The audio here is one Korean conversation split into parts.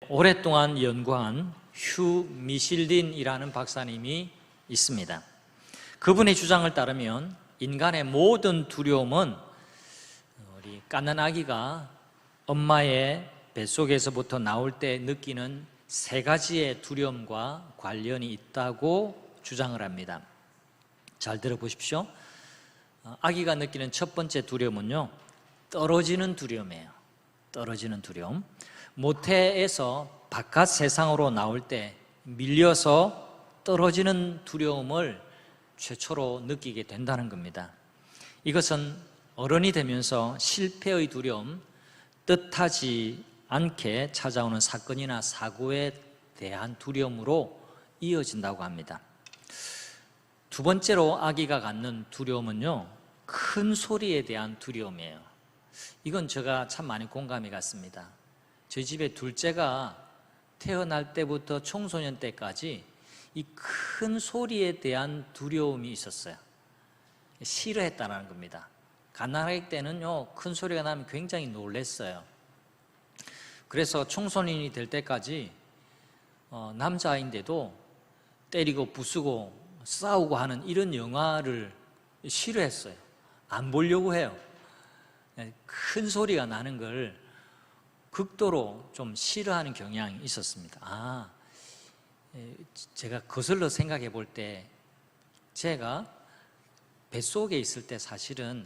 오랫동안 연구한 휴 미실딘이라는 박사님이 있습니다. 그분의 주장을 따르면 인간의 모든 두려움은 우리 갓난 아기가 엄마의 뱃속에서부터 나올 때 느끼는 세 가지의 두려움과 관련이 있다고 주장을 합니다. 잘 들어보십시오. 아기가 느끼는 첫 번째 두려움은요, 떨어지는 두려움이에요. 떨어지는 두려움. 모태에서 바깥 세상으로 나올 때 밀려서 떨어지는 두려움을 최초로 느끼게 된다는 겁니다. 이것은 어른이 되면서 실패의 두려움, 뜻하지 않게 찾아오는 사건이나 사고에 대한 두려움으로 이어진다고 합니다. 두 번째로 아기가 갖는 두려움은요, 큰 소리에 대한 두려움이에요. 이건 제가 참 많이 공감이 갔습니다. 저희 집에 둘째가 태어날 때부터 청소년 때까지 이 큰 소리에 대한 두려움이 있었어요. 싫어했다는 겁니다. 갓난아기 때는요, 큰 소리가 나면 굉장히 놀랐어요. 그래서 청소년이 될 때까지 남자아이인데도 때리고 부수고 싸우고 하는 이런 영화를 싫어했어요. 안 보려고 해요. 큰 소리가 나는 걸 극도로 좀 싫어하는 경향이 있었습니다. 제가 거슬러 생각해 볼 때 제가 뱃속에 있을 때 사실은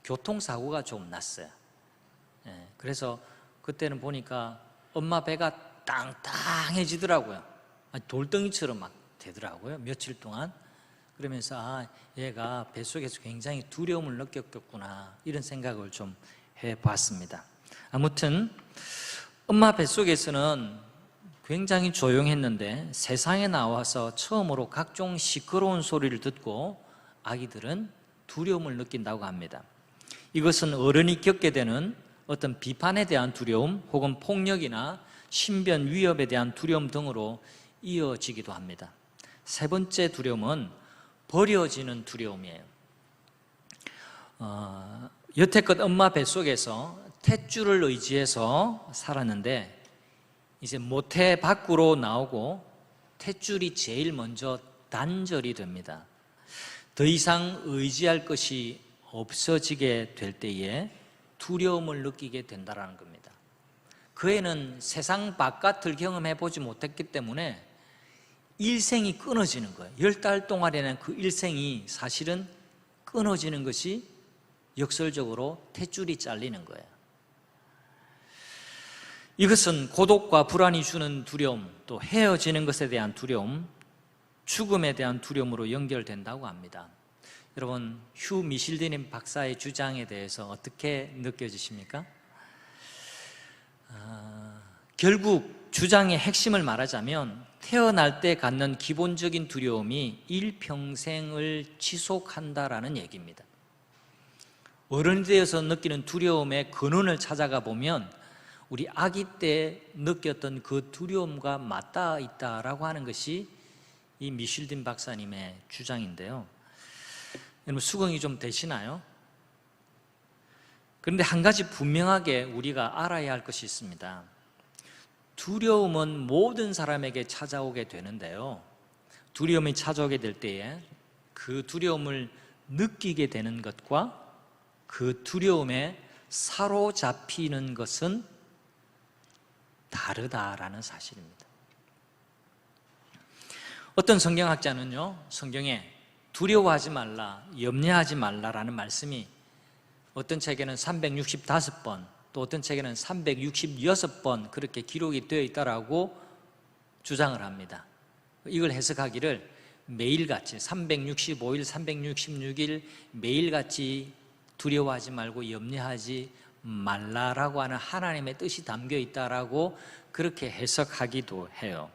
교통사고가 좀 났어요. 그래서 그때는 보니까 엄마 배가 땅땅해지더라고요. 돌덩이처럼 막 되더라고요, 며칠 동안. 그러면서 얘가 뱃속에서 굉장히 두려움을 느꼈겠구나, 이런 생각을 좀 해봤습니다. 아무튼 엄마 뱃속에서는 굉장히 조용했는데 세상에 나와서 처음으로 각종 시끄러운 소리를 듣고 아기들은 두려움을 느낀다고 합니다. 이것은 어른이 겪게 되는 어떤 비판에 대한 두려움 혹은 폭력이나 신변 위협에 대한 두려움 등으로 이어지기도 합니다. 세 번째 두려움은 버려지는 두려움이에요. 여태껏 엄마 뱃속에서 탯줄을 의지해서 살았는데 이제 모태 밖으로 나오고 탯줄이 제일 먼저 단절이 됩니다. 더 이상 의지할 것이 없어지게 될 때에 두려움을 느끼게 된다는 겁니다. 그 애는 세상 바깥을 경험해 보지 못했기 때문에 일생이 끊어지는 거예요. 10달 동안에는 그 일생이 사실은 끊어지는 것이 역설적으로 탯줄이 잘리는 거예요. 이것은 고독과 불안이 주는 두려움, 또 헤어지는 것에 대한 두려움, 죽음에 대한 두려움으로 연결된다고 합니다. 여러분, 휴 미실딘 박사의 주장에 대해서 어떻게 느껴지십니까? 결국 주장의 핵심을 말하자면 태어날 때 갖는 기본적인 두려움이 일평생을 지속한다라는 얘기입니다. 어른이 되어서 느끼는 두려움의 근원을 찾아가 보면 우리 아기 때 느꼈던 그 두려움과 맞닿아 있다라고 하는 것이 이 미실딘 박사님의 주장인데요. 여러분, 수긍이 좀 되시나요? 그런데 한 가지 분명하게 우리가 알아야 할 것이 있습니다. 두려움은 모든 사람에게 찾아오게 되는데요, 두려움이 찾아오게 될 때에 그 두려움을 느끼게 되는 것과 그 두려움에 사로잡히는 것은 다르다라는 사실입니다. 어떤 성경학자는요, 성경에 두려워하지 말라, 염려하지 말라라는 말씀이 어떤 책에는 365번, 또 어떤 책에는 366번 그렇게 기록이 되어 있다라고 주장을 합니다. 이걸 해석하기를 매일같이 365일, 366일 매일같이 두려워하지 말고 염려하지 말라라고 하는 하나님의 뜻이 담겨 있다라고 그렇게 해석하기도 해요.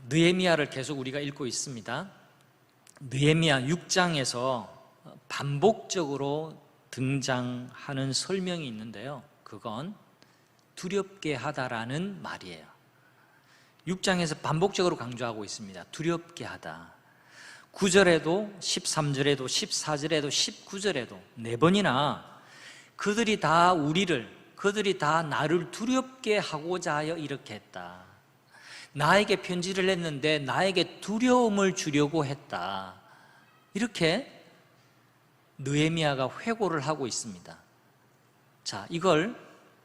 느헤미야를 계속 우리가 읽고 있습니다. 느헤미야 6장에서 반복적으로 등장하는 설명이 있는데요, 그건 두렵게 하다라는 말이에요. 6장에서 반복적으로 강조하고 있습니다. 두렵게 하다. 9절에도 13절에도 14절에도 19절에도 4번이나 그들이 다 우리를 그들이 다 나를 두렵게 하고자 하여 이렇게 했다. 나에게 편지를 했는데 나에게 두려움을 주려고 했다. 이렇게 느헤미야가 회고를 하고 있습니다. 자, 이걸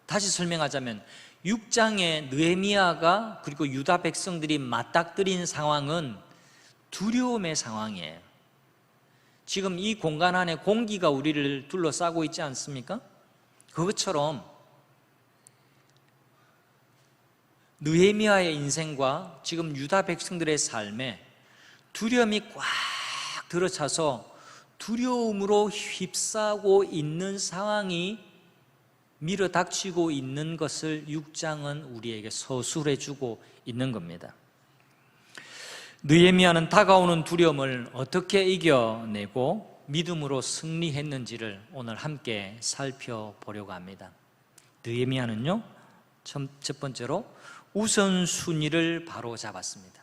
다시 설명하자면 6장에 느헤미야가 그리고 유다 백성들이 맞닥뜨린 상황은 두려움의 상황이에요. 지금 이 공간 안에 공기가 우리를 둘러싸고 있지 않습니까? 그것처럼 느헤미야의 인생과 지금 유다 백성들의 삶에 두려움이 꽉 들어차서 두려움으로 휩싸고 있는 상황이 밀어닥치고 있는 것을 6장은 우리에게 서술해 주고 있는 겁니다. 느헤미야는 다가오는 두려움을 어떻게 이겨내고 믿음으로 승리했는지를 오늘 함께 살펴보려고 합니다. 느헤미야는요, 첫 번째로 우선순위를 바로 잡았습니다.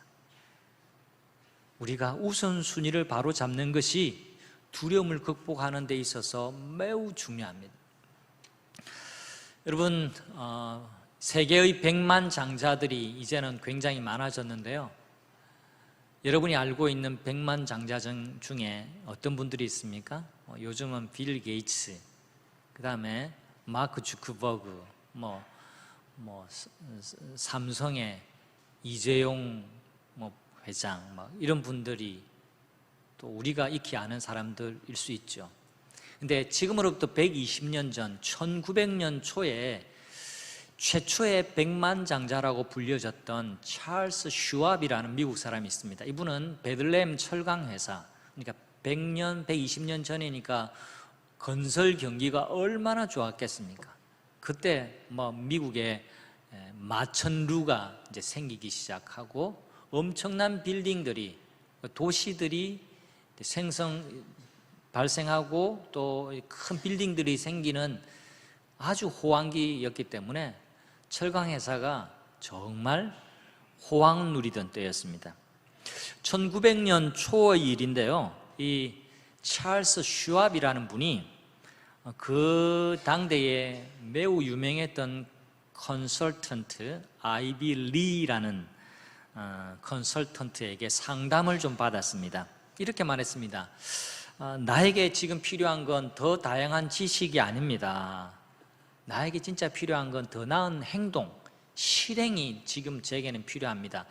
우리가 우선순위를 바로 잡는 것이 두려움을 극복하는 데 있어서 매우 중요합니다. 여러분, 세계의 100만 장자들이 이제는 굉장히 많아졌는데요, 여러분이 알고 있는 100만 장자 중에 어떤 분들이 있습니까? 요즘은 빌 게이츠, 그 다음에 마크 주크버그, 삼성의 이재용 회장, 이런 분들이 또 우리가 익히 아는 사람들일 수 있죠. 근데 지금으로부터 120년 전 1900년 초에 최초의 100만 장자라고 불려졌던 찰스 슈왑이라는 미국 사람이 있습니다. 이분은 베들레헴 철강 회사, 그러니까 100년, 120년 전이니까 건설 경기가 얼마나 좋았겠습니까? 그때 미국에 마천루가 이제 생기기 시작하고 엄청난 빌딩들이, 도시들이 발생하고 또 큰 빌딩들이 생기는 아주 호황기였기 때문에 철강 회사가 정말 호황을 누리던 때였습니다. 1900년 초의 일인데요, 이 찰스 슈왑이라는 분이 그 당대에 매우 유명했던 컨설턴트 아이비 리라는 컨설턴트에게 상담을 좀 받았습니다. 이렇게 말했습니다. 나에게 지금 필요한 건 더 다양한 지식이 아닙니다. 나에게 진짜 필요한 건 더 나은 행동, 실행이 지금 제게는 필요합니다.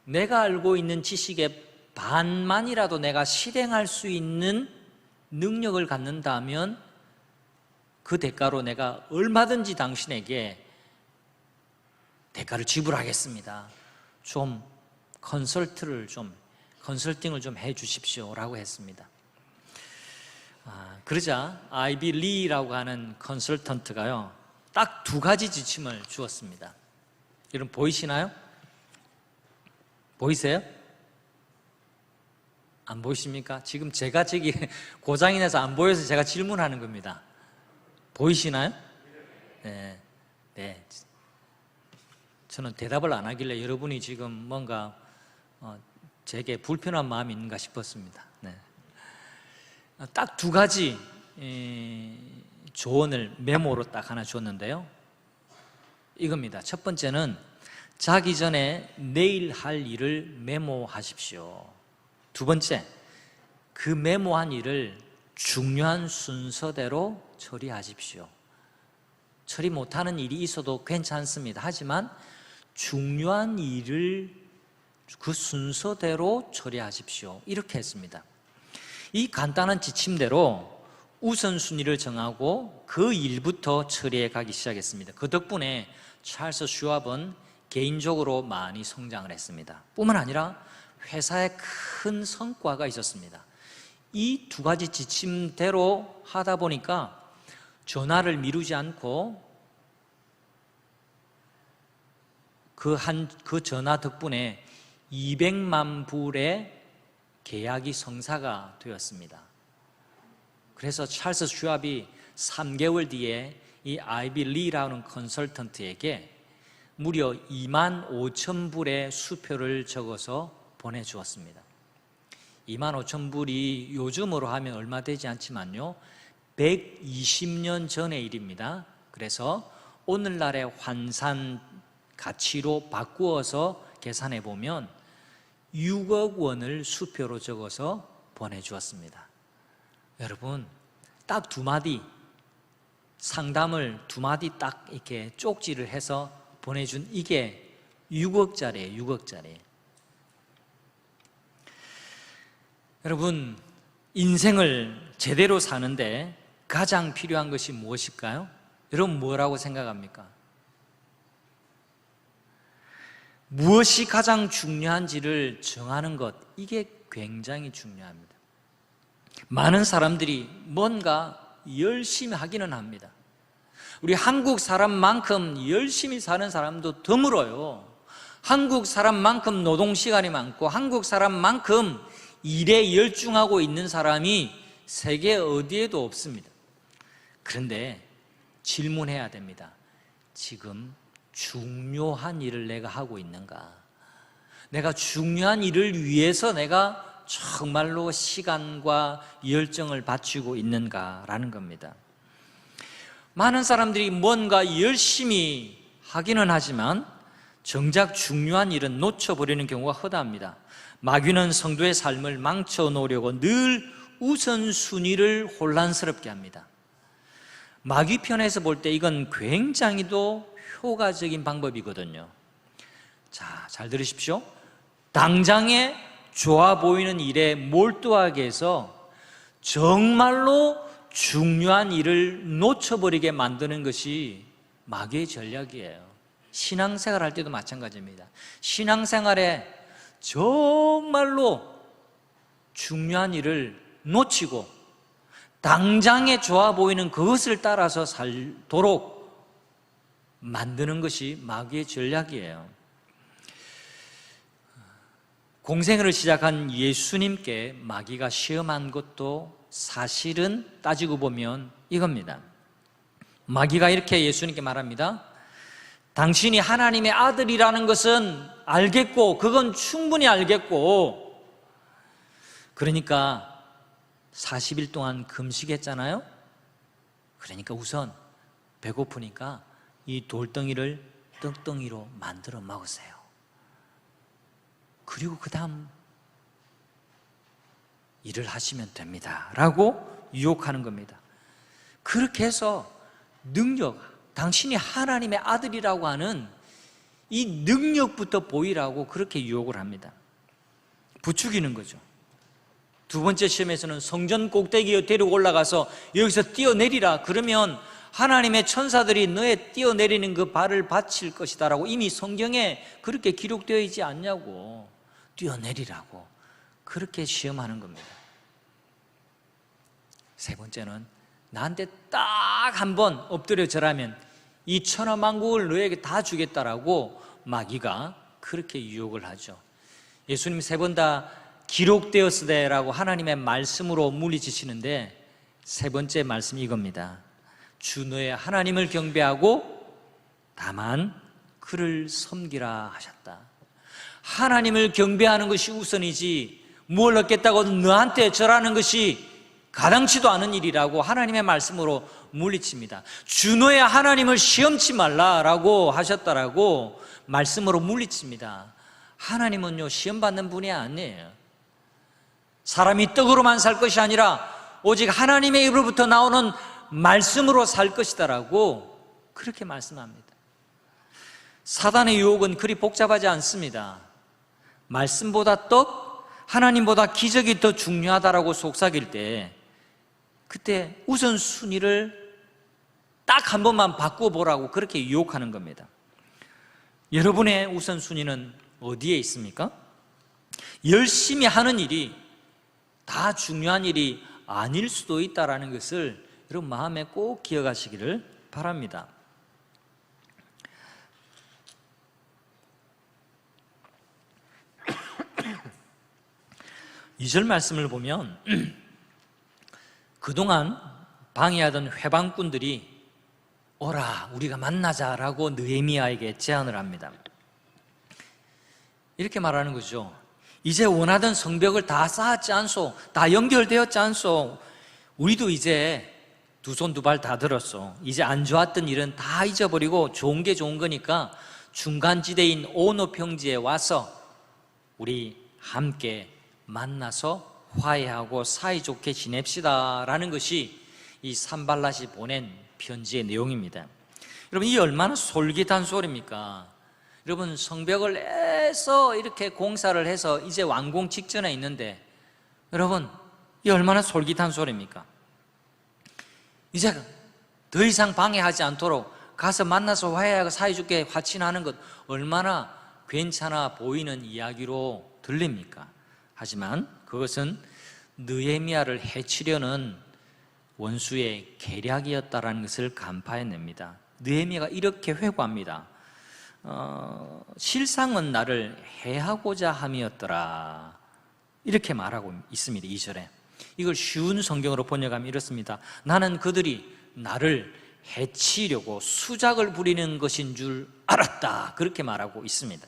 내가 알고 있는 지식의 반만이라도 내가 실행할 수 있는 능력을 갖는다면 그 대가로 내가 얼마든지 당신에게 대가를 지불하겠습니다. 좀 컨설팅을 좀 해주십시오라고 했습니다. 그러자 아이비 리라고 하는 컨설턴트가요, 딱 2가지 지침을 주었습니다. 여러분 보이시나요? 보이세요? 안 보이십니까? 지금 제가 저기 고장이 나서 안 보여서 제가 질문하는 겁니다. 보이시나요? 네. 저는 대답을 안 하길래 여러분이 지금 뭔가 제게 불편한 마음이 있는가 싶었습니다. 네. 딱 2가지 조언을 메모로 딱 하나 줬는데요, 이겁니다. 첫 번째는 자기 전에 내일 할 일을 메모하십시오. 2번째, 그 메모한 일을 중요한 순서대로 처리하십시오. 처리 못하는 일이 있어도 괜찮습니다. 하지만 중요한 일을 그 순서대로 처리하십시오. 이렇게 했습니다. 이 간단한 지침대로 우선순위를 정하고 그 일부터 처리해 가기 시작했습니다. 그 덕분에 찰스 슈왑은 개인적으로 많이 성장을 했습니다. 뿐만 아니라 회사에 큰 성과가 있었습니다. 이 2가지 지침대로 하다 보니까 전화를 미루지 않고 그 전화 덕분에 200만 불의 계약이 성사가 되었습니다. 그래서 찰스 슈왑이 3개월 뒤에 이 아이비 리라는 컨설턴트에게 무려 2만 5천 불의 수표를 적어서 보내주었습니다. 2만 5천 불이 요즘으로 하면 얼마 되지 않지만요, 120년 전의 일입니다. 그래서 오늘날의 환산 가치로 바꾸어서 계산해 보면 6억 원을 수표로 적어서 보내주었습니다. 여러분, 딱 2마디, 상담을 2마디 딱 이렇게 쪽지를 해서 보내준 이게 6억짜리예요, 6억짜리. 여러분, 인생을 제대로 사는데 가장 필요한 것이 무엇일까요? 여러분, 뭐라고 생각합니까? 무엇이 가장 중요한지를 정하는 것, 이게 굉장히 중요합니다. 많은 사람들이 뭔가 열심히 하기는 합니다. 우리 한국 사람만큼 열심히 사는 사람도 드물어요. 한국 사람만큼 노동시간이 많고 한국 사람만큼 일에 열중하고 있는 사람이 세계 어디에도 없습니다. 그런데 질문해야 됩니다. 지금 중요한 일을 내가 하고 있는가? 내가 중요한 일을 위해서 내가 정말로 시간과 열정을 바치고 있는가라는 겁니다. 많은 사람들이 뭔가 열심히 하기는 하지만 정작 중요한 일은 놓쳐버리는 경우가 허다합니다. 마귀는 성도의 삶을 망쳐놓으려고 늘 우선순위를 혼란스럽게 합니다. 마귀 편에서 볼 때 이건 굉장히도 효과적인 방법이거든요. 자, 잘 들으십시오. 당장에 좋아 보이는 일에 몰두하게 해서 정말로 중요한 일을 놓쳐버리게 만드는 것이 마귀의 전략이에요. 신앙생활 할 때도 마찬가지입니다. 신앙생활에 정말로 중요한 일을 놓치고 당장에 좋아 보이는 그것을 따라서 살도록 만드는 것이 마귀의 전략이에요. 공생애를 시작한 예수님께 마귀가 시험한 것도 사실은 따지고 보면 이겁니다. 마귀가 이렇게 예수님께 말합니다. 당신이 하나님의 아들이라는 것은 알겠고 그건 충분히 알겠고 그러니까 40일 동안 금식했잖아요. 그러니까 우선 배고프니까 이 돌덩이를 떡덩이로 만들어 먹으세요. 그리고 그 다음 일을 하시면 됩니다 라고 유혹하는 겁니다. 그렇게 해서 능력, 당신이 하나님의 아들이라고 하는 이 능력부터 보이라고 그렇게 유혹을 합니다. 부추기는 거죠. 두 번째 시험에서는 성전 꼭대기에 데리고 올라가서 여기서 뛰어내리라. 그러면 하나님의 천사들이 너의 뛰어내리는 그 발을 받칠 것이다 라고 이미 성경에 그렇게 기록되어 있지 않냐고. 뛰어내리라고 그렇게 시험하는 겁니다. 세 번째는 나한테 딱 한 번 엎드려 절하면 이 천하만국을 너에게 다 주겠다라고 마귀가 그렇게 유혹을 하죠. 예수님 3번 다 기록되었으되라고 하나님의 말씀으로 물리치시는데 세 번째 말씀이 이겁니다. 주 너의 하나님을 경배하고 다만 그를 섬기라 하셨다. 하나님을 경배하는 것이 우선이지 뭘 얻겠다고 너한테 절하는 것이 가당치도 않은 일이라고 하나님의 말씀으로 물리칩니다. 주 너의 하나님을 시험치 말라라고 하셨다라고 말씀으로 물리칩니다. 하나님은요 시험받는 분이 아니에요. 사람이 떡으로만 살 것이 아니라 오직 하나님의 입으로부터 나오는 말씀으로 살 것이다라고 그렇게 말씀합니다. 사단의 유혹은 그리 복잡하지 않습니다. 말씀보다 떡, 하나님보다 기적이 더 중요하다라고 속삭일 때 그때 우선순위를 딱 한 번만 바꿔보라고 그렇게 유혹하는 겁니다. 여러분의 우선순위는 어디에 있습니까? 열심히 하는 일이 다 중요한 일이 아닐 수도 있다는 것을 여러분 마음에 꼭 기억하시기를 바랍니다. 이 절 말씀을 보면 그동안 방해하던 회방꾼들이 오라 우리가 만나자라고 느헤미야에게 제안을 합니다. 이렇게 말하는 거죠. 이제 원하던 성벽을 다 쌓았지 않소? 다 연결되었지 않소? 우리도 이제 두 손 두 발 다 들었어. 이제 안 좋았던 일은 다 잊어버리고 좋은 게 좋은 거니까 중간지대인 오노 평지에 와서 우리 함께 만나서 화해하고 사이좋게 지냅시다 라는 것이 이 산발랏이 보낸 편지의 내용입니다. 여러분, 이 얼마나 솔깃한 소리입니까? 여러분, 성벽을 해서 이렇게 공사를 해서 이제 완공 직전에 있는데, 여러분, 이 얼마나 솔깃한 소리입니까? 이제 더 이상 방해하지 않도록 가서 만나서 화해하고 사이좋게 화친하는 것 얼마나 괜찮아 보이는 이야기로 들립니까? 하지만 그것은 느헤미야를 해치려는 원수의 계략이었다라는 것을 간파해냅니다. 느헤미야가 이렇게 회고합니다. 실상은 나를 해하고자 함이었더라, 이렇게 말하고 있습니다. 2절에 이걸 쉬운 성경으로 번역하면 이렇습니다. 나는 그들이 나를 해치려고 수작을 부리는 것인 줄 알았다, 그렇게 말하고 있습니다.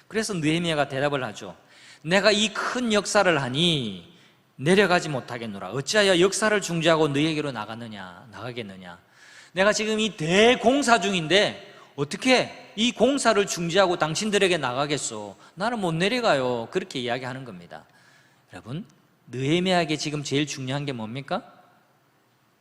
그래서 느헤미야가 대답을 하죠. 내가 이 큰 역사를 하니 내려가지 못하겠노라. 어찌하여 역사를 중지하고 너에게로 나가겠느냐. 내가 지금 이 대공사 중인데 어떻게 이 공사를 중지하고 당신들에게 나가겠소? 나는 못 내려가요. 그렇게 이야기하는 겁니다. 여러분, 느헤미야에게 지금 제일 중요한 게 뭡니까?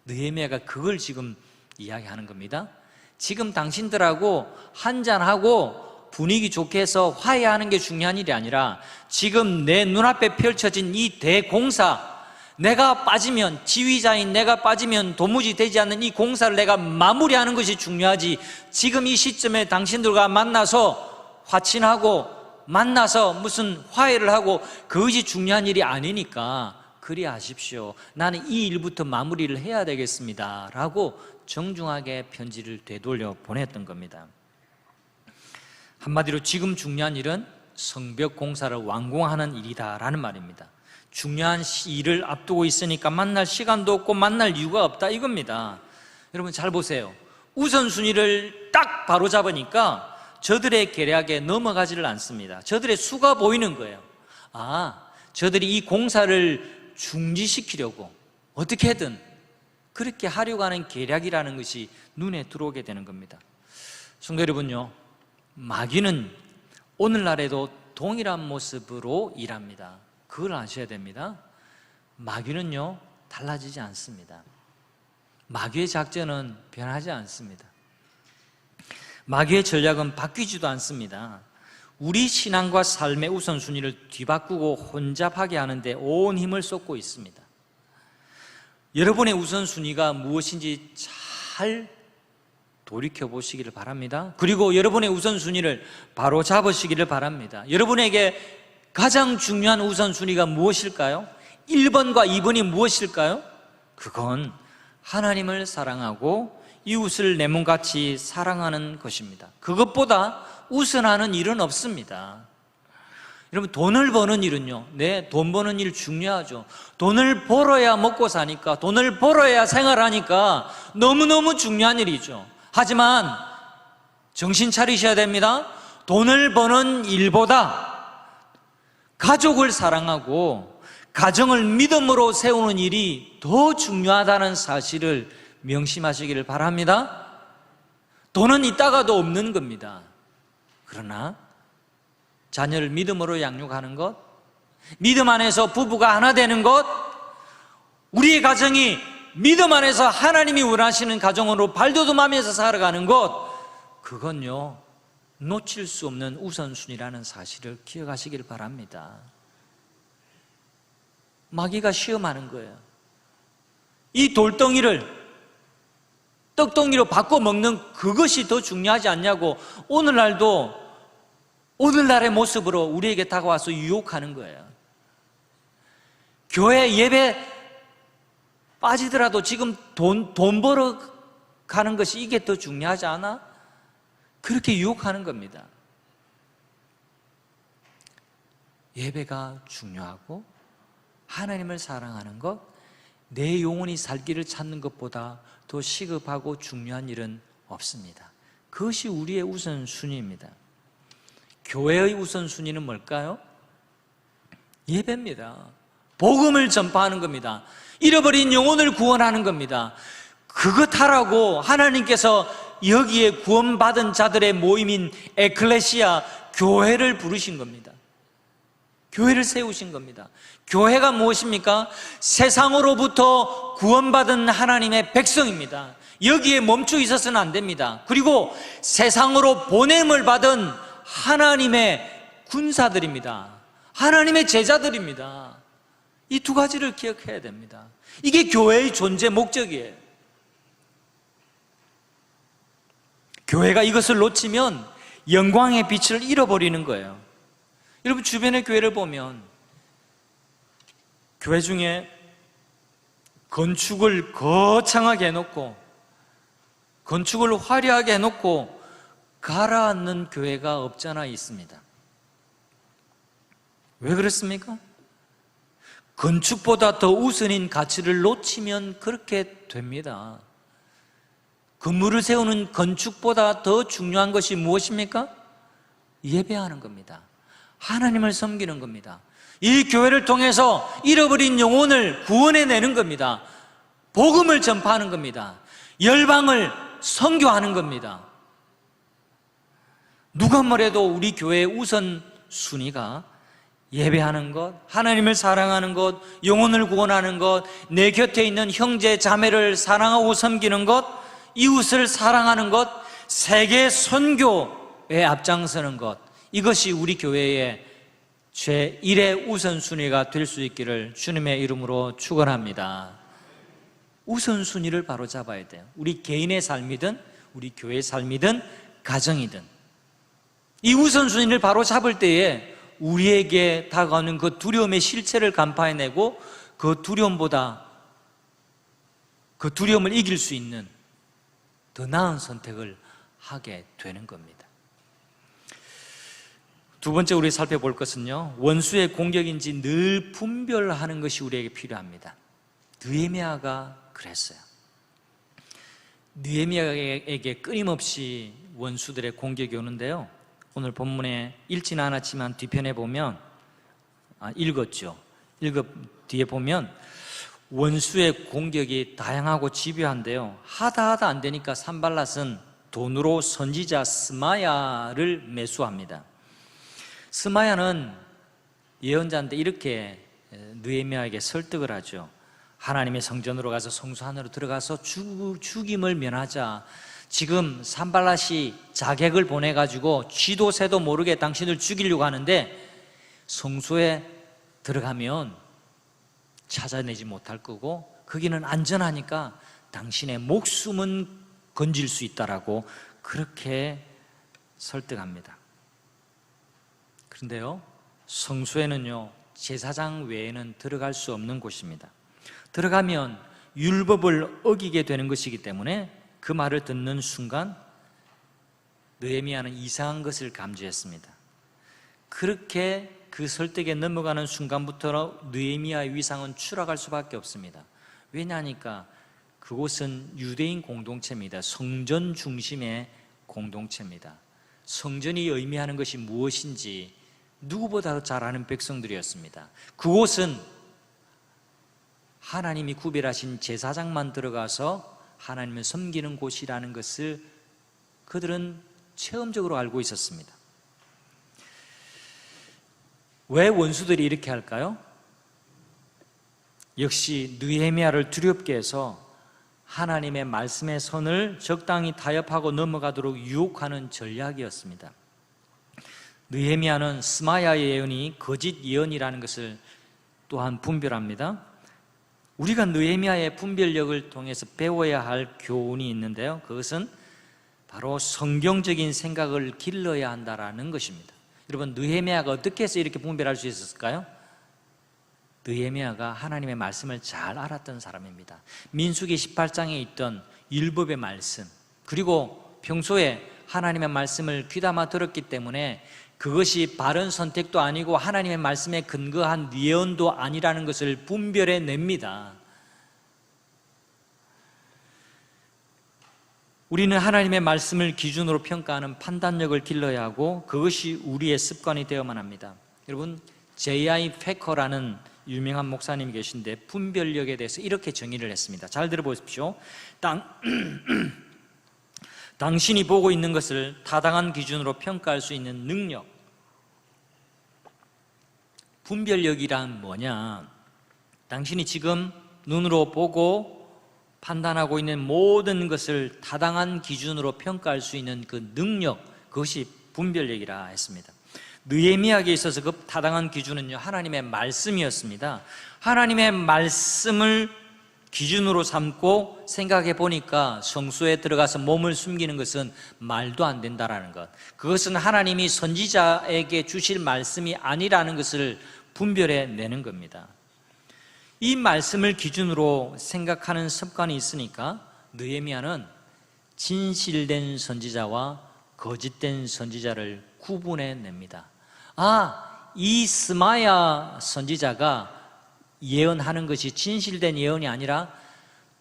느헤미야가 그걸 지금 이야기하는 겁니다. 지금 당신들하고 한잔하고 분위기 좋게 해서 화해하는 게 중요한 일이 아니라 지금 내 눈앞에 펼쳐진 이 대공사, 내가 빠지면, 지휘자인 내가 빠지면 도무지 되지 않는 이 공사를 내가 마무리하는 것이 중요하지, 지금 이 시점에 당신들과 만나서 화친하고 만나서 무슨 화해를 하고 그것이 중요한 일이 아니니까 그리 하십시오. 나는 이 일부터 마무리를 해야 되겠습니다 라고 정중하게 편지를 되돌려 보냈던 겁니다. 한마디로 지금 중요한 일은 성벽 공사를 완공하는 일이다 라는 말입니다. 중요한 일을 앞두고 있으니까 만날 시간도 없고 만날 이유가 없다, 이겁니다. 여러분 잘 보세요. 우선순위를 딱 바로잡으니까 저들의 계략에 넘어가지를 않습니다. 저들의 수가 보이는 거예요. 저들이 이 공사를 중지시키려고 어떻게든 그렇게 하려고 하는 계략이라는 것이 눈에 들어오게 되는 겁니다. 성도 여러분요, 마귀는 오늘날에도 동일한 모습으로 일합니다. 그걸 아셔야 됩니다. 마귀는요, 달라지지 않습니다. 마귀의 작전은 변하지 않습니다. 마귀의 전략은 바뀌지도 않습니다. 우리 신앙과 삶의 우선순위를 뒤바꾸고 혼잡하게 하는데 온 힘을 쏟고 있습니다. 여러분의 우선순위가 무엇인지 잘 돌이켜보시기를 바랍니다. 그리고 여러분의 우선순위를 바로 잡으시기를 바랍니다. 여러분에게 가장 중요한 우선순위가 무엇일까요? 1번과 2번이 무엇일까요? 그건 하나님을 사랑하고 이웃을 내 몸같이 사랑하는 것입니다. 그것보다 우선하는 일은 없습니다. 여러분, 돈을 버는 일은요, 돈 버는 일 중요하죠. 돈을 벌어야 먹고 사니까, 돈을 벌어야 생활하니까 너무너무 중요한 일이죠. 하지만 정신 차리셔야 됩니다. 돈을 버는 일보다 가족을 사랑하고 가정을 믿음으로 세우는 일이 더 중요하다는 사실을 명심하시기를 바랍니다. 돈은 있다가도 없는 겁니다. 그러나 자녀를 믿음으로 양육하는 것, 믿음 안에서 부부가 하나 되는 것, 우리의 가정이 믿음 안에서 하나님이 원하시는 가정으로 발돋움하면서 살아가는 것, 그건요 놓칠 수 없는 우선순위라는 사실을 기억하시길 바랍니다. 마귀가 시험하는 거예요. 이 돌덩이를 떡덩이로 바꿔 먹는 그것이 더 중요하지 않냐고 오늘날도 오늘날의 모습으로 우리에게 다가와서 유혹하는 거예요. 교회 예배 빠지더라도 지금 돈 벌어 가는 것이 이게 더 중요하지 않아? 그렇게 유혹하는 겁니다. 예배가 중요하고 하나님을 사랑하는 것, 내 영혼이 살 길을 찾는 것보다 더 시급하고 중요한 일은 없습니다. 그것이 우리의 우선순위입니다. 교회의 우선순위는 뭘까요? 예배입니다. 복음을 전파하는 겁니다. 잃어버린 영혼을 구원하는 겁니다. 그것 하라고 하나님께서 여기에 구원받은 자들의 모임인 에클레시아, 교회를 부르신 겁니다. 교회를 세우신 겁니다. 교회가 무엇입니까? 세상으로부터 구원받은 하나님의 백성입니다. 여기에 멈춰 있어서는 안 됩니다. 그리고 세상으로 보냄을 받은 하나님의 군사들입니다. 하나님의 제자들입니다. 이 두 가지를 기억해야 됩니다. 이게 교회의 존재 목적이에요. 교회가 이것을 놓치면 영광의 빛을 잃어버리는 거예요. 여러분, 주변의 교회를 보면 교회 중에 건축을 거창하게 해놓고 건축을 화려하게 해놓고 가라앉는 교회가 없잖아 있습니다. 왜 그렇습니까? 건축보다 더 우선인 가치를 놓치면 그렇게 됩니다. 건물을 세우는 건축보다 더 중요한 것이 무엇입니까? 예배하는 겁니다. 하나님을 섬기는 겁니다. 이 교회를 통해서 잃어버린 영혼을 구원해내는 겁니다. 복음을 전파하는 겁니다. 열방을 선교하는 겁니다. 누가 뭐래도 우리 교회의 우선순위가 예배하는 것, 하나님을 사랑하는 것, 영혼을 구원하는 것, 내 곁에 있는 형제 자매를 사랑하고 섬기는 것, 이웃을 사랑하는 것, 세계 선교에 앞장서는 것, 이것이 우리 교회의 제1의 우선순위가 될 수 있기를 주님의 이름으로 축원합니다. 우선순위를 바로 잡아야 돼요. 우리 개인의 삶이든 우리 교회의 삶이든 가정이든 이 우선순위를 바로 잡을 때에 우리에게 다가오는 그 두려움의 실체를 간파해내고 그 두려움을 이길 수 있는 더 나은 선택을 하게 되는 겁니다. 두 번째 우리 살펴볼 것은요, 원수의 공격인지 늘 분별하는 것이 우리에게 필요합니다. 느헤미야가 그랬어요. 느헤미야에게 끊임없이 원수들의 공격이 오는데요, 오늘 본문에 읽지는 않았지만 뒤편에 보면 읽었죠. 뒤에 보면 원수의 공격이 다양하고 집요한데요, 하다 안 되니까 산발랏은 돈으로 선지자 스마야를 매수합니다. 스마야는 예언자인데 이렇게 느헤미야에게 설득을 하죠. 하나님의 성전으로 가서 성소 안으로 들어가서 죽임을 면하자. 지금 산발랏이 자객을 보내가지고 쥐도 새도 모르게 당신을 죽이려고 하는데 성소에 들어가면 찾아내지 못할 거고 거기는 안전하니까 당신의 목숨은 건질 수 있다라고 그렇게 설득합니다. 그런데요, 성소에는요, 제사장 외에는 들어갈 수 없는 곳입니다. 들어가면 율법을 어기게 되는 것이기 때문에 그 말을 듣는 순간 느헤미야는 이상한 것을 감지했습니다. 그렇게 그 설득에 넘어가는 순간부터 느헤미야의 위상은 추락할 수밖에 없습니다. 왜냐하니까 그곳은 유대인 공동체입니다. 성전 중심의 공동체입니다. 성전이 의미하는 것이 무엇인지 누구보다 잘 아는 백성들이었습니다. 그곳은 하나님이 구별하신 제사장만 들어가서 하나님을 섬기는 곳이라는 것을 그들은 체험적으로 알고 있었습니다. 왜 원수들이 이렇게 할까요? 역시 느헤미야를 두렵게 해서 하나님의 말씀의 선을 적당히 타협하고 넘어가도록 유혹하는 전략이었습니다. 느헤미야는 스마야의 예언이 거짓 예언이라는 것을 또한 분별합니다. 우리가 느헤미야의 분별력을 통해서 배워야 할 교훈이 있는데요, 그것은 바로 성경적인 생각을 길러야 한다는 것입니다. 여러분, 느헤미야가 어떻게 해서 이렇게 분별할 수 있었을까요? 느헤미야가 하나님의 말씀을 잘 알았던 사람입니다. 민수기 18장에 있던 율법의 말씀, 그리고 평소에 하나님의 말씀을 귀담아 들었기 때문에 그것이 바른 선택도 아니고 하나님의 말씀에 근거한 예언도 아니라는 것을 분별해냅니다. 우리는 하나님의 말씀을 기준으로 평가하는 판단력을 길러야 하고 그것이 우리의 습관이 되어야만 합니다. 여러분, J.I. 패커라는 유명한 목사님이 계신데 분별력에 대해서 이렇게 정의를 했습니다. 잘 들어보십시오. 당신이 보고 있는 것을 타당한 기준으로 평가할 수 있는 능력. 분별력이란 뭐냐? 당신이 지금 눈으로 보고 판단하고 있는 모든 것을 타당한 기준으로 평가할 수 있는 그 능력, 그것이 분별력이라 했습니다. 느헤미야에게 있어서 그 타당한 기준은요, 하나님의 말씀이었습니다. 하나님의 말씀을 기준으로 삼고 생각해 보니까 성소에 들어가서 몸을 숨기는 것은 말도 안 된다라는 것, 그것은 하나님이 선지자에게 주실 말씀이 아니라는 것을 분별해 내는 겁니다. 이 말씀을 기준으로 생각하는 습관이 있으니까 느헤미야는 진실된 선지자와 거짓된 선지자를 구분해 냅니다. 이 스마야 선지자가 예언하는 것이 진실된 예언이 아니라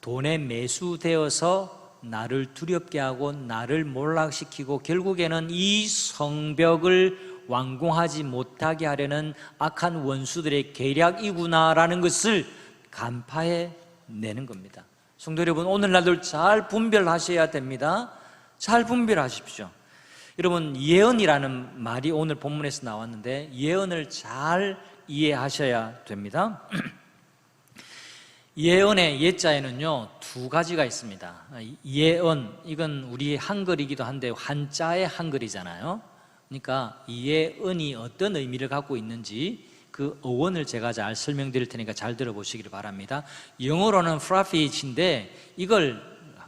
돈에 매수되어서 나를 두렵게 하고 나를 몰락시키고 결국에는 이 성벽을 완공하지 못하게 하려는 악한 원수들의 계략이구나라는 것을 간파해 내는 겁니다. 성도 여러분, 오늘날도 잘 분별하셔야 됩니다. 잘 분별하십시오. 여러분, 예언이라는 말이 오늘 본문에서 나왔는데 예언을 잘 이해하셔야 됩니다. 예언의 예자에는요, 두 가지가 있습니다. 예언, 이건 우리 한글이기도 한데 한자의 한글이잖아요. 그러니까 이 예언이 어떤 의미를 갖고 있는지 그 어원을 제가 잘 설명드릴 테니까 잘 들어보시길 바랍니다. 영어로는 prophet인데 이걸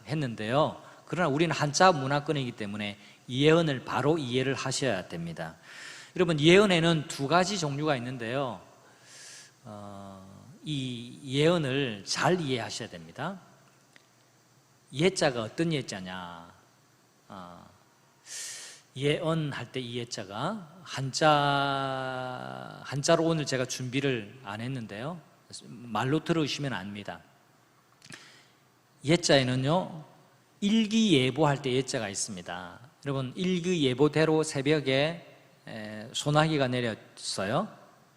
했는데요, 그러나 우리는 한자 문화권이기 때문에 예언을 바로 이해를 하셔야 됩니다. 여러분, 예언에는 두 가지 종류가 있는데요, 이 예언을 잘 이해하셔야 됩니다. 예자가 어떤 예자냐? 예언할 때 이 예자가 한자로 오늘 제가 준비를 안 했는데요, 말로 들으시면 압니다. 예자에는요, 일기예보할 때 예자가 있습니다. 여러분, 일기예보대로 새벽에 소나기가 내렸어요.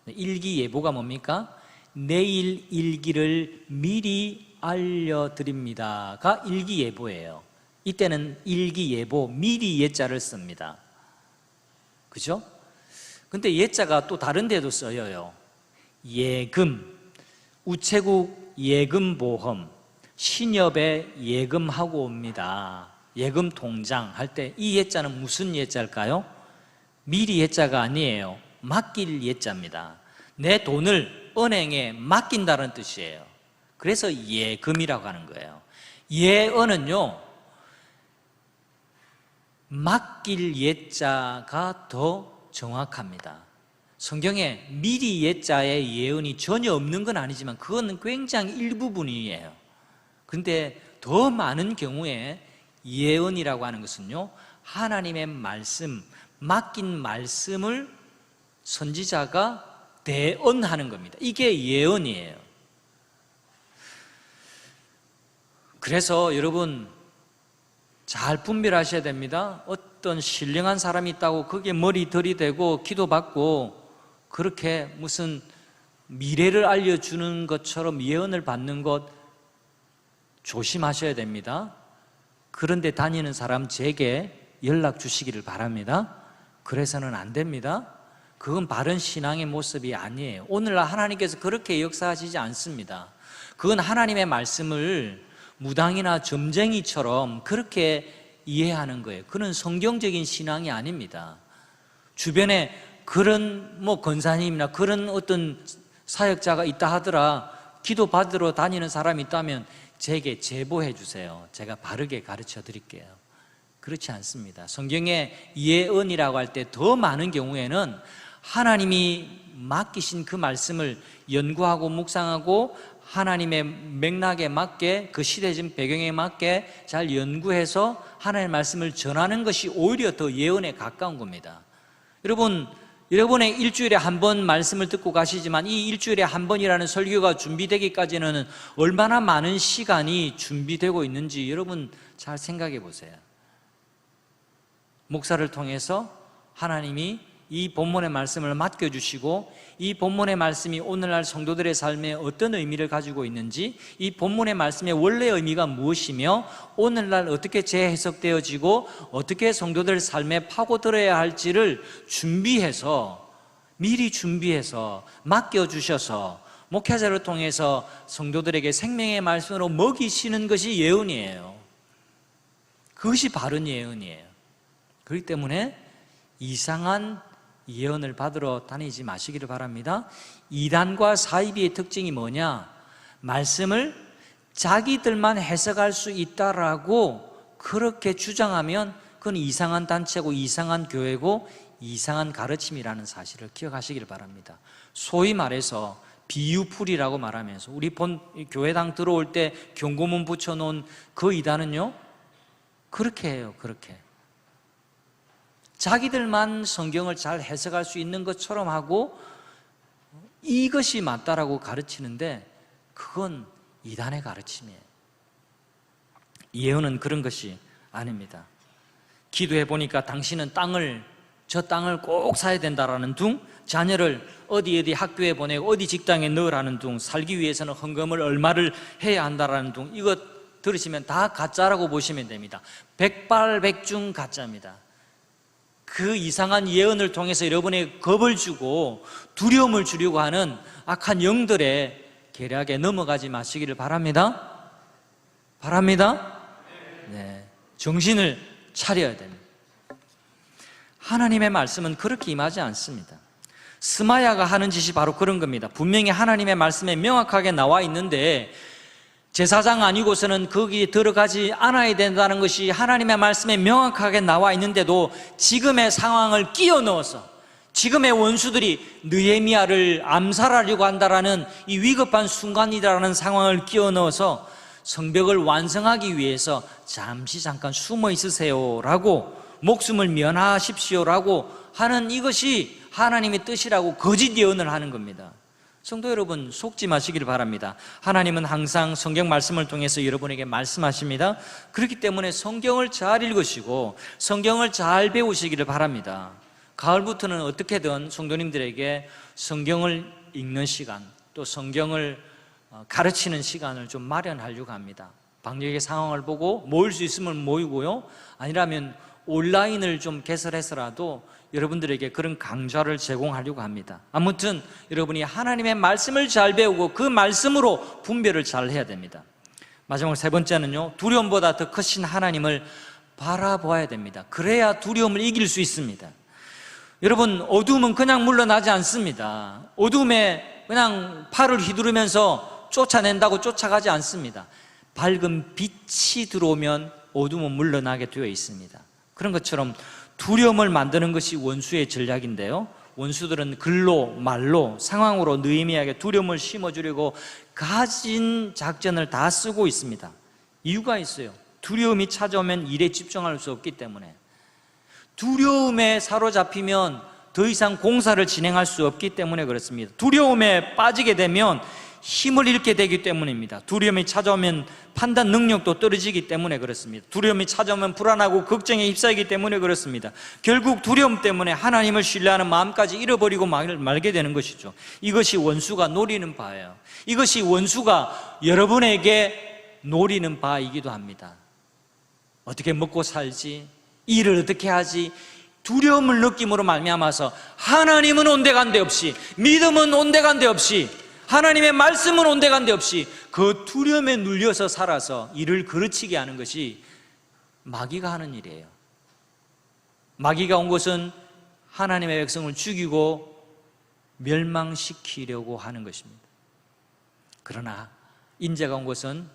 일기예보가 뭡니까? 내일 일기를 미리 알려드립니다가 일기예보예요. 이때는 일기예보, 미리 예자를 씁니다. 그죠? 근데 예자가 또 다른 데도 써요. 예금, 우체국 예금보험, 신협에 예금하고 옵니다. 예금 통장 할 때 이 예자는 무슨 예자일까요? 미리 예자가 아니에요. 맡길 예자입니다. 내 돈을 은행에 맡긴다는 뜻이에요. 그래서 예금이라고 하는 거예요. 예언은요, 맡길 예자가 더 정확합니다. 성경에 미리 예자의 예언이 전혀 없는 건 아니지만 그건 굉장히 일부분이에요. 그런데 더 많은 경우에 예언이라고 하는 것은요, 하나님의 말씀, 맡긴 말씀을 선지자가 대언하는 겁니다. 이게 예언이에요. 그래서 여러분 잘 분별하셔야 됩니다. 어떤 신령한 사람이 있다고 거기에 머리 들이대고 기도받고 그렇게 무슨 미래를 알려주는 것처럼 예언을 받는 것 조심하셔야 됩니다. 그런데 다니는 사람 제게 연락 주시기를 바랍니다. 그래서는 안 됩니다. 그건 바른 신앙의 모습이 아니에요. 오늘날 하나님께서 그렇게 역사하시지 않습니다. 그건 하나님의 말씀을 무당이나 점쟁이처럼 그렇게 이해하는 거예요. 그건 성경적인 신앙이 아닙니다. 주변에 그런 권사님이나 그런 어떤 사역자가 있다 하더라, 기도 받으러 다니는 사람이 있다면 제게 제보해 주세요. 제가 바르게 가르쳐 드릴게요. 그렇지 않습니다. 성경에 예언이라고 할 때 더 많은 경우에는 하나님이 맡기신 그 말씀을 연구하고 묵상하고 하나님의 맥락에 맞게, 그 시대적 배경에 맞게 잘 연구해서 하나님의 말씀을 전하는 것이 오히려 더 예언에 가까운 겁니다. 여러분의 일주일에 한 번 말씀을 듣고 가시지만 이 일주일에 한 번이라는 설교가 준비되기까지는 얼마나 많은 시간이 준비되고 있는지 여러분 잘 생각해 보세요. 목사를 통해서 하나님이 이 본문의 말씀을 맡겨주시고 이 본문의 말씀이 오늘날 성도들의 삶에 어떤 의미를 가지고 있는지, 이 본문의 말씀의 원래 의미가 무엇이며 오늘날 어떻게 재해석되어지고 어떻게 성도들 삶에 파고들어야 할지를 미리 준비해서 맡겨주셔서 목회자를 통해서 성도들에게 생명의 말씀으로 먹이시는 것이 예언이에요. 그것이 바른 예언이에요. 그렇기 때문에 이상한 예언을 받으러 다니지 마시기를 바랍니다. 이단과 사이비의 특징이 뭐냐? 말씀을 자기들만 해석할 수 있다라고 그렇게 주장하면 그건 이상한 단체고 이상한 교회고 이상한 가르침이라는 사실을 기억하시기를 바랍니다. 소위 말해서 비유풀이라고 말하면서 우리 교회당 들어올 때 경고문 붙여놓은 그 이단은요, 그렇게 해요. 그렇게 자기들만 성경을 잘 해석할 수 있는 것처럼 하고 이것이 맞다라고 가르치는데 그건 이단의 가르침이에요. 예언은 그런 것이 아닙니다. 기도해 보니까 당신은 저 땅을 꼭 사야 된다라는 둥, 자녀를 어디 학교에 보내고 어디 직장에 넣으라는 둥, 살기 위해서는 헌금을 얼마를 해야 한다라는 둥, 이것 들으시면 다 가짜라고 보시면 됩니다. 백발백중 가짜입니다. 그 이상한 예언을 통해서 여러분에게 겁을 주고 두려움을 주려고 하는 악한 영들의 계략에 넘어가지 마시기를 바랍니다. 네, 정신을 차려야 됩니다. 하나님의 말씀은 그렇게 임하지 않습니다. 스마야가 하는 짓이 바로 그런 겁니다. 분명히 하나님의 말씀에 명확하게 나와 있는데 제사장 아니고서는 거기에 들어가지 않아야 된다는 것이 하나님의 말씀에 명확하게 나와 있는데도 지금의 상황을 끼워 넣어서 지금의 원수들이 느헤미야를 암살하려고 한다라는 이 위급한 순간이라는 상황을 끼워 넣어서 성벽을 완성하기 위해서 잠깐 숨어 있으세요라고, 목숨을 면하십시오라고 하는 이것이 하나님의 뜻이라고 거짓 예언을 하는 겁니다. 성도 여러분, 속지 마시기를 바랍니다. 하나님은 항상 성경 말씀을 통해서 여러분에게 말씀하십니다. 그렇기 때문에 성경을 잘 읽으시고 성경을 잘 배우시기를 바랍니다. 가을부터는 어떻게든 성도님들에게 성경을 읽는 시간, 또 성경을 가르치는 시간을 좀 마련하려고 합니다. 방역의 상황을 보고 모일 수 있으면 모이고요, 아니라면 온라인을 좀 개설해서라도 여러분들에게 그런 강좌를 제공하려고 합니다. 아무튼 여러분이 하나님의 말씀을 잘 배우고 그 말씀으로 분별을 잘 해야 됩니다. 마지막 세 번째는요, 두려움보다 더 크신 하나님을 바라보아야 됩니다. 그래야 두려움을 이길 수 있습니다. 여러분, 어두움은 그냥 물러나지 않습니다. 어두움에 그냥 팔을 휘두르면서 쫓아낸다고 쫓아가지 않습니다. 밝은 빛이 들어오면 어두움은 물러나게 되어 있습니다. 그런 것처럼 두려움을 만드는 것이 원수의 전략인데요, 원수들은 글로 말로 상황으로 느헤미야에게 두려움을 심어주려고 가진 작전을 다 쓰고 있습니다. 이유가 있어요. 두려움이 찾아오면 일에 집중할 수 없기 때문에, 두려움에 사로잡히면 더 이상 공사를 진행할 수 없기 때문에 그렇습니다. 두려움에 빠지게 되면 힘을 잃게 되기 때문입니다. 두려움이 찾아오면 판단 능력도 떨어지기 때문에 그렇습니다. 두려움이 찾아오면 불안하고 걱정에 휩싸이기 때문에 그렇습니다. 결국 두려움 때문에 하나님을 신뢰하는 마음까지 잃어버리고 말게 되는 것이죠. 이것이 원수가 노리는 바예요. 이것이 원수가 여러분에게 노리는 바이기도 합니다. 어떻게 먹고 살지, 일을 어떻게 하지, 두려움을 느낌으로 말미암아서 하나님은 온데간데 없이, 믿음은 온데간데 없이, 하나님의 말씀은 온데간데 없이 그 두려움에 눌려서 살아서 일을 그르치게 하는 것이 마귀가 하는 일이에요. 마귀가 온 것은 하나님의 백성을 죽이고 멸망시키려고 하는 것입니다. 그러나 인자가 온 것은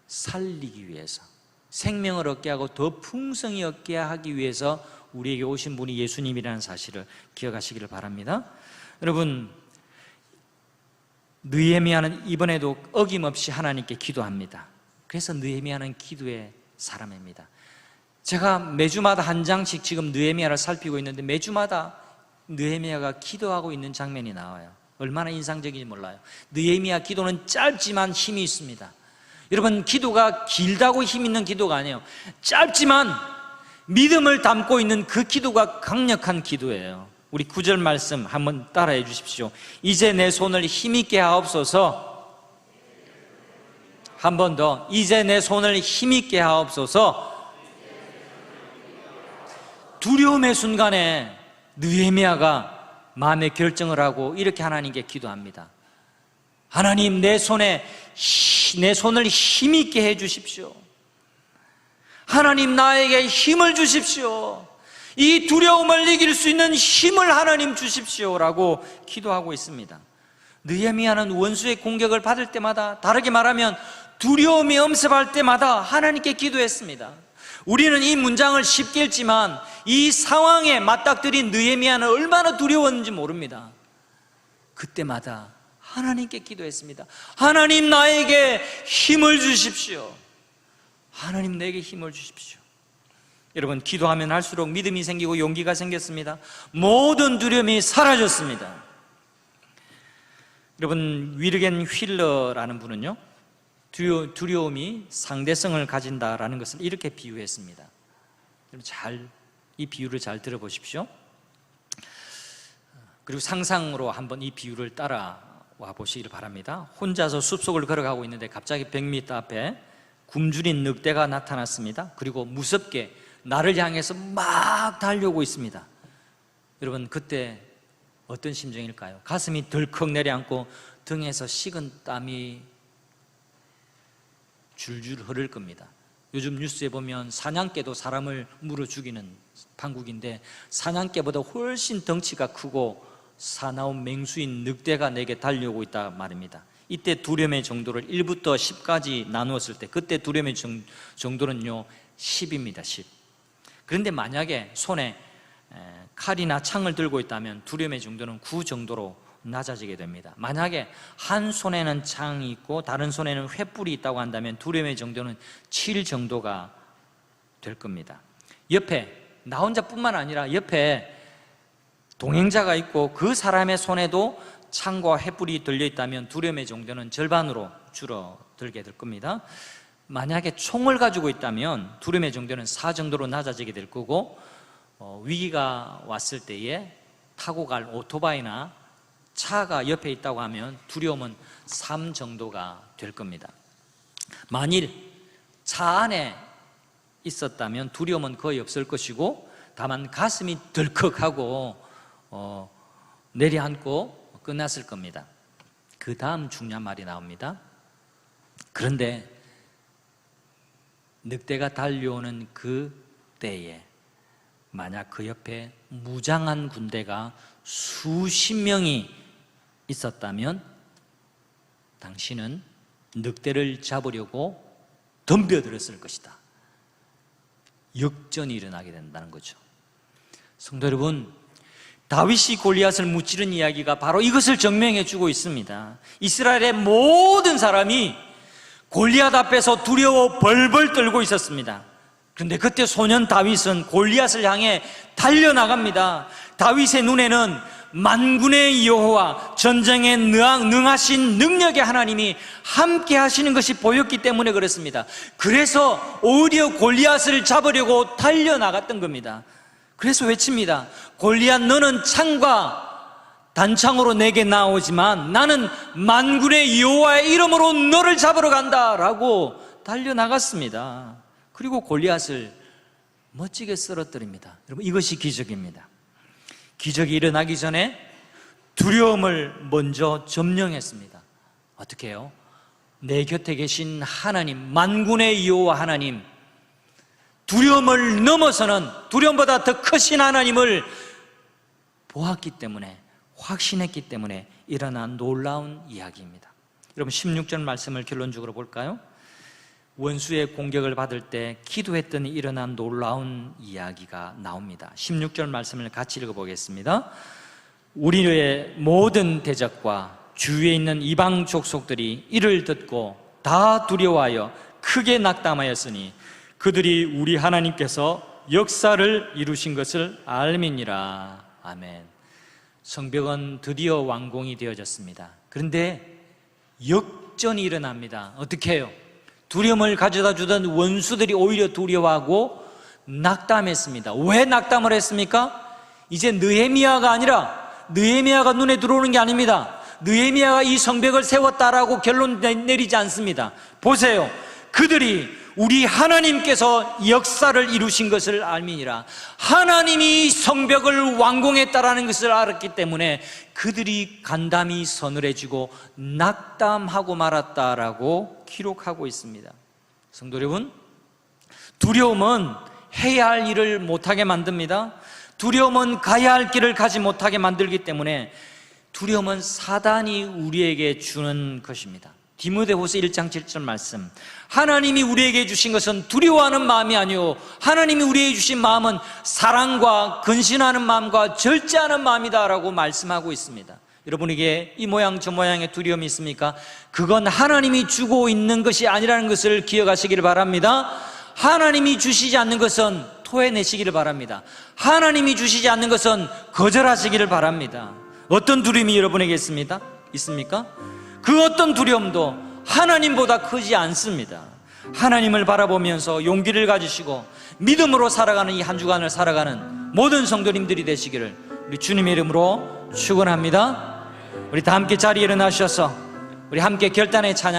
살리기 위해서, 생명을 얻게 하고 더 풍성히 얻게 하기 위해서 우리에게 오신 분이 예수님이라는 사실을 기억하시기를 바랍니다. 여러분, 느헤미야는 이번에도 어김없이 하나님께 기도합니다. 그래서 느헤미야는 기도의 사람입니다. 제가 매주마다 한 장씩 지금 느헤미야를 살피고 있는데 매주마다 느헤미야가 기도하고 있는 장면이 나와요. 얼마나 인상적인지 몰라요. 느헤미야 기도는 짧지만 힘이 있습니다. 여러분, 기도가 길다고 힘 있는 기도가 아니에요. 짧지만 믿음을 담고 있는 그 기도가 강력한 기도예요. 우리 9절 말씀 한번 따라해 주십시오. 이제 내 손을 힘있게 하옵소서. 한 번 더. 이제 내 손을 힘있게 하옵소서. 두려움의 순간에 느헤미야가 마음의 결정을 하고 이렇게 하나님께 기도합니다. 하나님, 내 손을 힘있게 해 주십시오. 하나님, 나에게 힘을 주십시오. 이 두려움을 이길 수 있는 힘을 하나님 주십시오라고 기도하고 있습니다. 느헤미야는 원수의 공격을 받을 때마다, 다르게 말하면 두려움이 엄습할 때마다 하나님께 기도했습니다. 우리는 이 문장을 쉽게 읽지만 이 상황에 맞닥뜨린 느헤미야는 얼마나 두려웠는지 모릅니다. 그때마다 하나님께 기도했습니다. 하나님, 나에게 힘을 주십시오. 하나님, 내게 힘을 주십시오. 여러분, 기도하면 할수록 믿음이 생기고 용기가 생겼습니다. 모든 두려움이 사라졌습니다. 여러분, 위르겐 휠러라는 분은요, 두려움이 상대성을 가진다라는 것을 이렇게 비유했습니다. 여러분, 이 비유를 잘 들어보십시오. 그리고 상상으로 한번 이 비유를 따라와 보시길 바랍니다. 혼자서 숲속을 걸어가고 있는데 갑자기 100m 앞에 굶주린 늑대가 나타났습니다. 그리고 무섭게 나를 향해서 막 달려오고 있습니다. 여러분, 그때 어떤 심정일까요? 가슴이 덜컥 내려앉고 등에서 식은 땀이 줄줄 흐를 겁니다. 요즘 뉴스에 보면 사냥개도 사람을 물어 죽이는 판국인데, 사냥개보다 훨씬 덩치가 크고 사나운 맹수인 늑대가 내게 달려오고 있다 말입니다. 이때 두려움의 정도를 1부터 10까지 나누었을 때 그때 두려움의 정도는요 10입니다. 10. 그런데 만약에 손에 칼이나 창을 들고 있다면 두려움의 정도는 9 정도로 낮아지게 됩니다. 만약에 한 손에는 창이 있고 다른 손에는 횃불이 있다고 한다면 두려움의 정도는 7 정도가 될 겁니다. 옆에, 나 혼자뿐만 아니라 옆에 동행자가 있고 그 사람의 손에도 창과 횃불이 들려있다면 두려움의 정도는 절반으로 줄어들게 될 겁니다. 만약에 총을 가지고 있다면 두려움의 정도는 4 정도로 낮아지게 될 거고, 위기가 왔을 때에 타고 갈 오토바이나 차가 옆에 있다고 하면 두려움은 3 정도가 될 겁니다. 만일 차 안에 있었다면 두려움은 거의 없을 것이고, 다만 가슴이 덜컥하고 내려앉고 끝났을 겁니다. 그 다음 중요한 말이 나옵니다. 그런데 늑대가 달려오는 그 때에 만약 그 옆에 무장한 군대가 수십 명이 있었다면 당신은 늑대를 잡으려고 덤벼들었을 것이다. 역전이 일어나게 된다는 거죠. 성도 여러분, 다윗이 골리앗을 무찌른 이야기가 바로 이것을 증명해 주고 있습니다. 이스라엘의 모든 사람이 골리앗 앞에서 두려워 벌벌 떨고 있었습니다. 그런데 그때 소년 다윗은 골리앗을 향해 달려나갑니다. 다윗의 눈에는 만군의 여호와, 전쟁에 능하신 능력의 하나님이 함께 하시는 것이 보였기 때문에 그렇습니다. 그래서 오히려 골리앗을 잡으려고 달려나갔던 겁니다. 그래서 외칩니다. 골리앗, 너는 창과 단창으로 내게 나오지만 나는 만군의 여호와의 이름으로 너를 잡으러 간다 라고 달려나갔습니다. 그리고 골리앗을 멋지게 쓰러뜨립니다. 여러분, 이것이 기적입니다. 기적이 일어나기 전에 두려움을 먼저 점령했습니다. 어떻게 해요? 내 곁에 계신 하나님, 만군의 여호와 하나님, 두려움을 넘어서는, 두려움보다 더 크신 하나님을 보았기 때문에, 확신했기 때문에 일어난 놀라운 이야기입니다. 여러분, 16절 말씀을 결론적으로 볼까요? 원수의 공격을 받을 때 기도했더니 일어난 놀라운 이야기가 나옵니다. 16절 말씀을 같이 읽어보겠습니다. 우리의 모든 대적과 주위에 있는 이방 족속들이 이를 듣고 다 두려워하여 크게 낙담하였으니 그들이 우리 하나님께서 역사를 이루신 것을 알미니라. 아멘. 성벽은 드디어 완공이 되어졌습니다. 그런데 역전이 일어납니다. 어떻게 해요? 두려움을 가져다 주던 원수들이 오히려 두려워하고 낙담했습니다. 왜 낙담을 했습니까? 이제 느헤미야가 아니라, 느헤미야가 눈에 들어오는 게 아닙니다. 느헤미야가 이 성벽을 세웠다라고 결론 내리지 않습니다. 보세요. 그들이 우리 하나님께서 역사를 이루신 것을 알미니라. 하나님이 성벽을 완공했다라는 것을 알았기 때문에 그들이 간담이 서늘해지고 낙담하고 말았다라고 기록하고 있습니다. 성도 여러분, 두려움은 해야 할 일을 못하게 만듭니다. 두려움은 가야 할 길을 가지 못하게 만들기 때문에 두려움은 사단이 우리에게 주는 것입니다. 디모데후서 1장 7절 말씀, 하나님이 우리에게 주신 것은 두려워하는 마음이 아니오 하나님이 우리에게 주신 마음은 사랑과 근신하는 마음과 절제하는 마음이다 라고 말씀하고 있습니다. 여러분에게 이 모양 저 모양의 두려움이 있습니까? 그건 하나님이 주고 있는 것이 아니라는 것을 기억하시기를 바랍니다. 하나님이 주시지 않는 것은 토해내시기를 바랍니다. 하나님이 주시지 않는 것은 거절하시기를 바랍니다. 어떤 두려움이 여러분에게 있습니까? 그 어떤 두려움도 하나님보다 크지 않습니다. 하나님을 바라보면서 용기를 가지시고 믿음으로 살아가는 이 한 주간을 살아가는 모든 성도님들이 되시기를 우리 주님의 이름으로 축원합니다. 우리 다 함께 자리에 일어나셔서 우리 함께 결단의 찬양